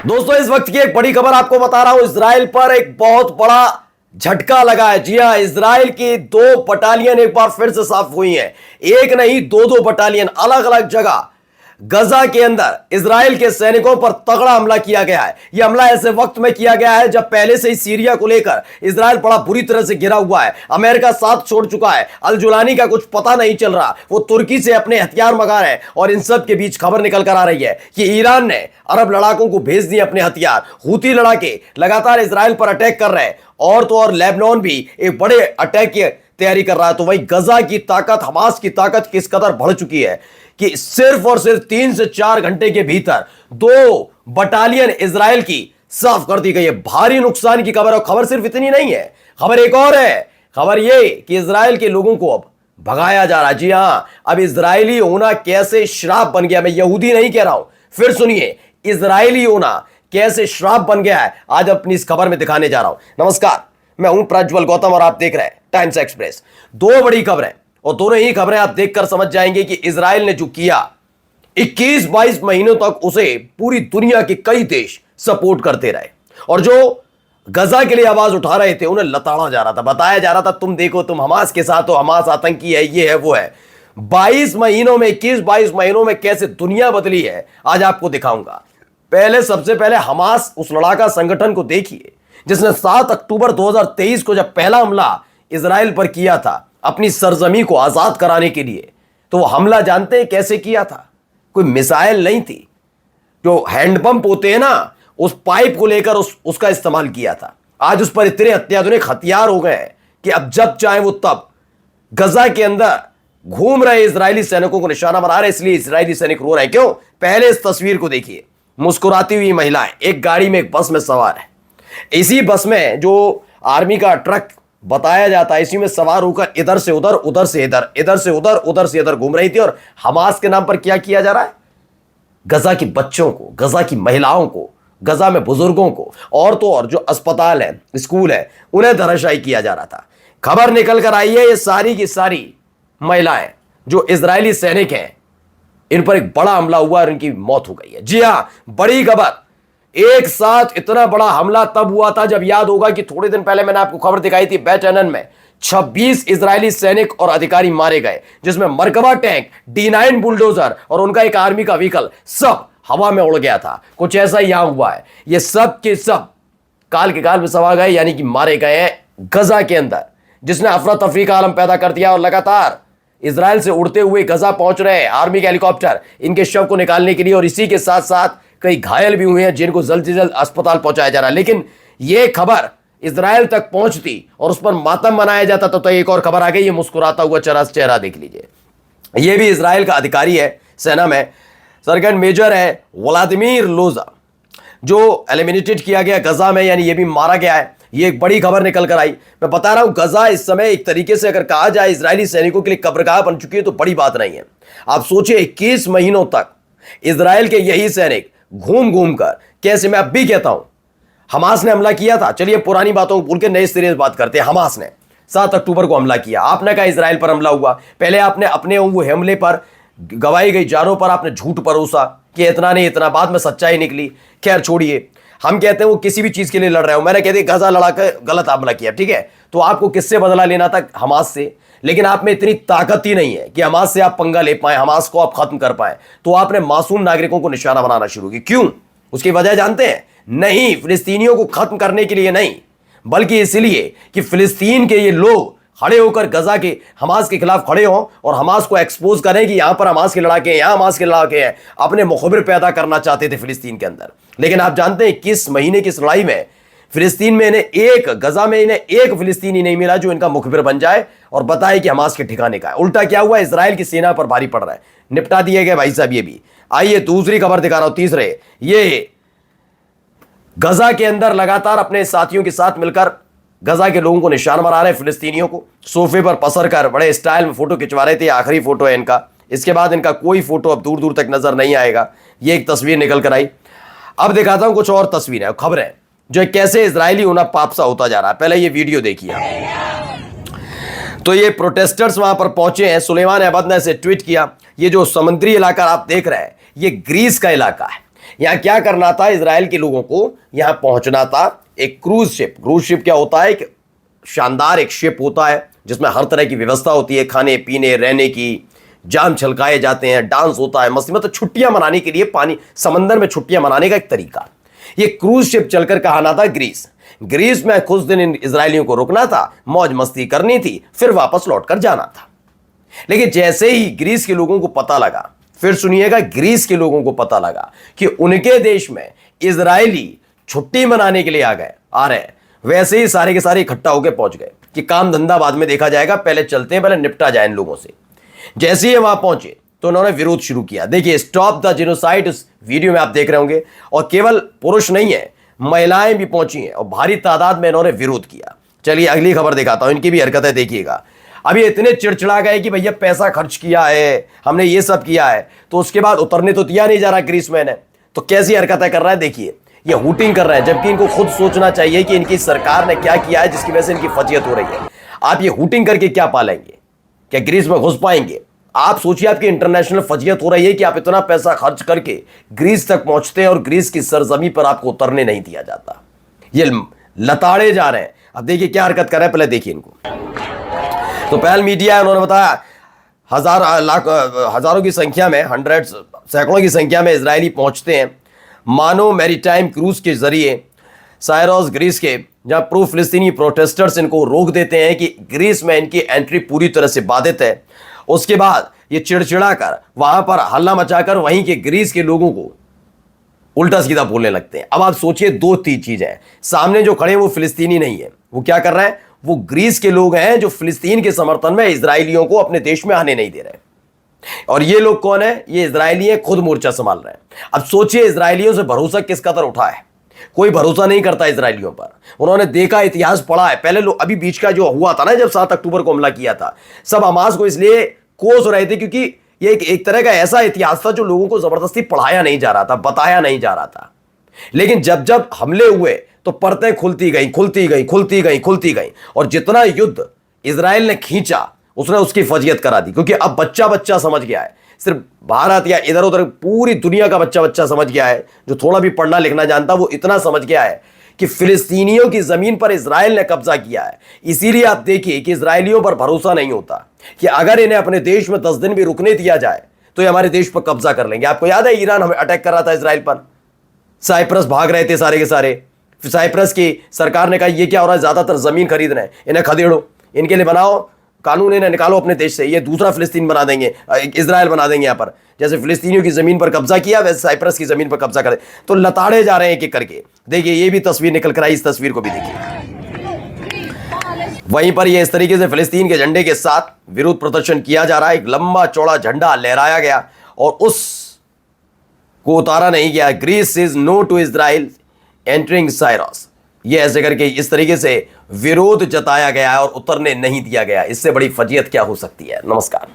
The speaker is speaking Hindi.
दोस्तों इस वक्त की एक बड़ी खबर आपको बता रहा हूं। इजराइल पर एक बहुत बड़ा झटका लगा है। जी हां, इजराइल की 2 बटालियन एक बार फिर से साफ हुई हैं। एक नहीं, दो बटालियन अलग अलग जगह गजा के अंदर इजराइल के सैनिकों पर तगड़ा हमला किया गया है। यह हमला ऐसे वक्त में किया गया है जब पहले से ही सीरिया को लेकर इजराइल बड़ा बुरी तरह से घिरा हुआ है। अमेरिका साथ छोड़ चुका है। अल जुलानी का कुछ पता नहीं चल रहा, वो तुर्की से अपने हथियार मंगा रहे हैं। और इन सब के बीच खबर निकल कर आ रही है कि ईरान ने अरब लड़ाकों को भेज दिए अपने हथियार। हूती लड़ाके लगातार इजराइल पर अटैक कर रहे हैं और तो और लेबनान भी एक बड़े अटैक की तैयारी कर रहा है। तो वही गजा की ताकत, हमास की ताकत किस कदर बढ़ चुकी है कि सिर्फ और सिर्फ 3 से 4 घंटे के भीतर 2 बटालियन इजराइल की साफ कर दी गई है। भारी नुकसान की खबर। और खबर सिर्फ इतनी नहीं है, खबर एक और है। खबर यह कि इजराइल के लोगों को अब भगाया जा रहा है। जी हां, अब इजरायली होना कैसे श्राप बन गया। मैं यहूदी नहीं कह रहा हूं, फिर सुनिए, इजरायली होना कैसे श्राप बन गया है, आज अपनी इस खबर में दिखाने जा रहा हूं। नमस्कार, मैं हूं प्रज्वल गौतम और आप देख रहे हैं टाइम्स एक्सप्रेस। 2 बड़ी खबरें और दोनों ही खबरें आप देखकर समझ जाएंगे कि इजराइल ने जो किया, 21-22 महीनों तक उसे पूरी दुनिया के कई देश सपोर्ट करते रहे और जो गजा के लिए आवाज उठा रहे थे उन्हें लताड़ा जा रहा था, बताया जा रहा था तुम देखो, तुम हमास के साथ हो, हमास आतंकी है, ये है वो है। 22 महीनों में, 21-22 महीनों में कैसे दुनिया बदली है आज आपको दिखाऊंगा। सबसे पहले हमास उस लड़ाका संगठन को देखिए जिसने 7 अक्टूबर 2023 को जब पहला हमला इजराइल पर किया था अपनी सरजमी को आजाद कराने के लिए, तो वो हमला जानते हैं कैसे किया था? कोई मिसाइल नहीं थी, जो हैंडपंप होते हैं ना, उस पाइप को लेकर उसका इस्तेमाल किया था। आज उस पर इतने अत्याधुनिक हथियार हो गए हैं कि अब जब चाहे वो तब गजा के अंदर घूम रहे इजरायली सैनिकों को निशाना बना रहे। इसलिए इजरायली सैनिक रो रहे हैं। क्यों? पहले इस तस्वीर को देखिए। मुस्कुराती हुई महिलाएं एक गाड़ी में, एक बस में सवार है। इसी बस में जो आर्मी का ट्रक बताया जाता है, इसी में सवार होकर इधर से उधर, उधर से इधर, इधर से उधर, उधर से इधर घूम रही थी। और हमास के नाम पर क्या किया जा रहा है? गजा के बच्चों को, गजा की महिलाओं को, गजा में बुजुर्गों को और तो और जो अस्पताल है, स्कूल है, उन्हें धराशायी किया जा रहा था। खबर निकल कर आई है ये सारी की सारी महिलाएं जो इजरायली सैनिक हैं, इन पर एक बड़ा हमला हुआ और इनकी मौत हो गई है। जी हां, बड़ी खबर। एक साथ इतना बड़ा हमला तब हुआ था जब, याद होगा कि थोड़े दिन पहले मैंने आपको खबर दिखाई थी, बेट एनन में 26 इजरायली सैनिक और अधिकारी मारे गए, जिसमें मरकबा टैंक, D9 बुलडोजर और उनका एक आर्मी का व्हीकल सब हवा में उड़ गया था। कुछ ऐसा ही यहां हुआ है। ये सब के सब काल के काल में सवा गए, यानी कि मारे गए हैं गजा के अंदर, जिसने अफरा तफरी का आलम पैदा कर दिया। और लगातार इजराइल से उड़ते हुए गजा पहुंच रहे हैं आर्मी के हेलीकॉप्टर इनके शव को निकालने के लिए। और इसी के साथ साथ कई घायल भी हुए हैं जिनको जल्द से जल्द अस्पताल पहुंचाया जा रहा है। लेकिन यह खबर इजराइल तक पहुंचती और उस पर मातम मनाया जाता तो एक और खबर आ गई। ये मुस्कुराता हुआ चेहरा देख लीजिए। यह भी इजराइल का अधिकारी है, सेना में सर्जेंट मेजर है व्लादिमीर लोजा, जो एलिमिनेटेड किया गया गजा में, यानी यह भी मारा गया है। ये एक बड़ी खबर निकल कर आई। मैं बता रहा हूं, गजा इस समय एक तरीके से अगर कहा जाए इजरायली सैनिकों के लिए कब्रगाह बन चुकी है तो बड़ी बात नहीं है। आप सोचिए, 21 महीनों तक इजराइल के यही सैनिक घूम घूम कर, कैसे, मैं अब भी कहता हूं, हमास ने हमला किया था। चलिए पुरानी बातों को भूल के नए सिरे से बात करते हैं। हमास ने 7 अक्टूबर को हमला किया। आपने कहा इजराइल पर हमला हुआ। पहले आपने अपने वो हमले पर, गवाई गई जानों पर आपने झूठ परोसा कि इतना नहीं इतना, बाद में सच्चाई निकली। खैर छोड़िए, हम कहते हैं वो किसी भी चीज के लिए लड़ रहे हो। मैंने कहते गजा लड़ाकर गलत हमला किया, ठीक है, तो आपको किससे बदला लेना था? हमास से। लेकिन आप में इतनी ताकत ही नहीं है कि हमास से आप पंगा ले पाए, हमास को आप खत्म कर पाए। तो आपने मासूम नागरिकों को निशाना बनाना शुरू किया। क्यों? उसकी वजह जानते हैं? नहीं, फिलिस्तीनियों को खत्म करने के लिए नहीं, बल्कि इसलिए कि फिलिस्तीन के ये लोग खड़े होकर गजा के, हमास के खिलाफ खड़े हों और हमास को एक्सपोज करें कि यहां पर हमास के लड़ाके हैं, यहां हमास के लड़ाके हैं। अपने मुखबिर पैदा करना चाहते थे फिलिस्तीन के अंदर। लेकिन आप जानते हैं किस महीने की इस लड़ाई में फिलिस्तीन में गजा में इन्हें एक फिलिस्तीनी नहीं मिला जो इनका मुखबिर बन जाए और बताए कि हमास के ठिकाने का है। उल्टा क्या हुआ? इजराइल की सेना पर भारी पड़ रहा है। निपटा दिए गए भाई साहब ये भी। आइए दूसरी खबर दिखा रहा हूं, तीसरे। ये गजा के अंदर लगातार अपने साथियों के साथ मिलकर गजा के लोगों को निशान बना रहे, फिलिस्तीनियों को सोफे पर पसर कर बड़े स्टाइल में फोटो खिंचवा रहे थे। आखिरी फोटो है इनका। इसके बाद इनका कोई फोटो अब दूर दूर तक नजर नहीं आएगा। ये एक तस्वीर निकल कर आई। अब दिखाता हूं कुछ और तस्वीरें, खबरें, जो कैसे इजरायली होना पाप सा होता जा रहा है। पहले ये वीडियो देखिए। तो ये प्रोटेस्टर्स वहां पर पहुंचे हैं। सुलेमान अहमद ने इसे ट्वीट किया। ये जो समुद्री इलाका आप देख रहे हैं, ये ग्रीस का इलाका है। यहां क्या करना था, इजराइल के लोगों को यहां पहुंचना था। एक क्रूज शिप क्या होता है, एक शानदार एक शिप होता है जिसमें हर तरह की व्यवस्था होती है, खाने पीने रहने की, जाम छलकाए जाते हैं, डांस होता है, मस्ती, मतलब छुट्टियां मनाने के लिए, पानी समंदर में छुट्टियां मनाने का एक तरीका। ये क्रूज शिप चलकर कहा आना था ग्रीस में कुछ दिन इन इजरायलियों को रुकना था, मौज मस्ती करनी थी, फिर वापस लौटकर जाना था। लेकिन जैसे ही ग्रीस के लोगों को पता लगा, फिर सुनिएगा, ग्रीस के लोगों को पता लगा कि उनके देश में इजरायली छुट्टी मनाने के लिए आ रहे हैं, वैसे ही सारे के सारे इकट्ठा होकर पहुंच गए कि काम धंधा बाद में देखा जाएगा, पहले चलते हैं, पहले निपटा जाए इन लोगों से। जैसे ही वहां पहुंचे तो उन्होंने विरोध शुरू किया। देखिए, स्टॉप द जेनोसाइड इस वीडियो में आप देख रहे होंगे, और केवल पुरुष नहीं है, महिलाएं भी पहुंची हैं और भारी तादाद में इन्होंने विरोध किया। चलिए अगली खबर दिखाता हूं, इनकी भी हरकतें देखिएगा। अभी इतने चिड़चिड़ा गए कि भैया पैसा खर्च किया है, हमने ये सब किया है, तो उसके बाद उतरने तो दिया नहीं जा रहा ग्रीसमैन है, तो कैसी हरकतें कर रहा है देखिए। ये हूटिंग कर रहा है, जबकि इनको खुद सोचना चाहिए कि इनकी सरकार ने क्या किया है जिसकी वजह से इनकी फजीयत हो रही है। आप ये हूटिंग करके क्या पालेंगे, क्या ग्रीस में घुस पाएंगे? आप सोचिए, आपकी इंटरनेशनल फजीयत हो रही है कि आप इतना पैसा खर्च करके ग्रीस तक पहुंचते हैं और ग्रीस की सरजमी पर आपको उतरने नहीं दिया जाता। ये लताड़े जा रहे हैं। अब देखिए क्या हरकत कर रहे हैं, पहले देखिए इनको। तो पहल मीडिया है, उन्होंने बताया हजारों की संख्या में, हंड्रेड्स सैकड़ों की संख्या में इजरायली पहुंचते हैं मानो मैरीटाइम क्रूज के जरिए साइरोस ग्रीस के, जहां प्रो फिलिस्तीनी प्रोटेस्टर्स इनको रोक देते हैं कि ग्रीस में इनकी एंट्री पूरी तरह से बाधित है। उसके बाद ये चिड़चिड़ा कर वहां पर हल्ला मचाकर वहीं के ग्रीस के लोगों को उल्टा सीधा बोलने लगते हैं। अब आप सोचिए, दो तीन चीजें, सामने जो खड़े हैं वो फिलिस्तीनी नहीं है, वो क्या कर रहे हैं, वो ग्रीस के लोग हैं जो फिलिस्तीन के समर्थन में इजरायलियों को अपने देश में आने नहीं दे रहे। और ये लोग कौन है, ये इजरायली है, खुद मोर्चा संभाल रहे हैं। अब सोचिए, इजरायलियों से भरोसा किस कदर उठा है। कोई भरोसा नहीं करता इजरायलियों पर। उन्होंने देखा, इतिहास पढ़ा है। पहले लोग, अभी बीच का जो हुआ था ना, जब 7 अक्टूबर को हमला किया था, सब हमास को इसलिए कोस रहे थे क्योंकि ये एक तरह का ऐसा इतिहास था जो लोगों को जबरदस्ती पढ़ाया नहीं जा रहा था, बताया नहीं जा रहा था। लेकिन जब जब हमले हुए तो परतें खुलती गई, और जितना युद्ध इजराइल ने खींचा उसने उसकी फजीयत करा दी। क्योंकि अब बच्चा समझ गया है, सिर्फ भारत या इधर उधर पूरी दुनिया का बच्चा समझ गया है, जो थोड़ा भी पढ़ना लिखना जानता वो इतना समझ गया है कि फिलिस्तीनियों की जमीन पर इजराइल ने कब्जा किया है। इसीलिए आप देखिए कि इजरायलियों पर भरोसा नहीं होता कि अगर इन्हें अपने देश में 10 दिन भी रुकने दिया जाए तो ये हमारे देश पर कब्जा कर लेंगे। आपको याद है, ईरान हमें अटैक कर रहा था इजराइल पर, साइप्रस भाग रहे थे सारे के सारे। फिर साइप्रस की सरकार ने कहा ये क्या हो रहा है, ज्यादातर जमीन खरीद रहे हैं, इन्हें खदेड़ो, इनके लिए बनाओ कानून, इन्हें निकालो अपने देश से, ये दूसरा फिलिस्तीन बना देंगे, इजराइल बना देंगे। यहाँ पर जैसे फिलिस्तीनियों की जमीन पर कब्जा किया, वैसे साइप्रस की जमीन पर कब्जा करे। तो लताड़े जा रहे हैं एक करके। देखिए ये भी तस्वीर निकल कर आई, इस तस्वीर को भी देखिए। वहीं पर ये इस तरीके से फिलिस्तीन के झंडे के साथ विरोध प्रदर्शन किया जा रहा है। एक लंबा चौड़ा झंडा लहराया गया और उस को उतारा नहीं गया। Greece is no to Israel entering Cyprus, ये ऐसे करके इस तरीके से विरोध जताया गया है और उतरने नहीं दिया गया। इससे बड़ी फजीयत क्या हो सकती है। नमस्कार।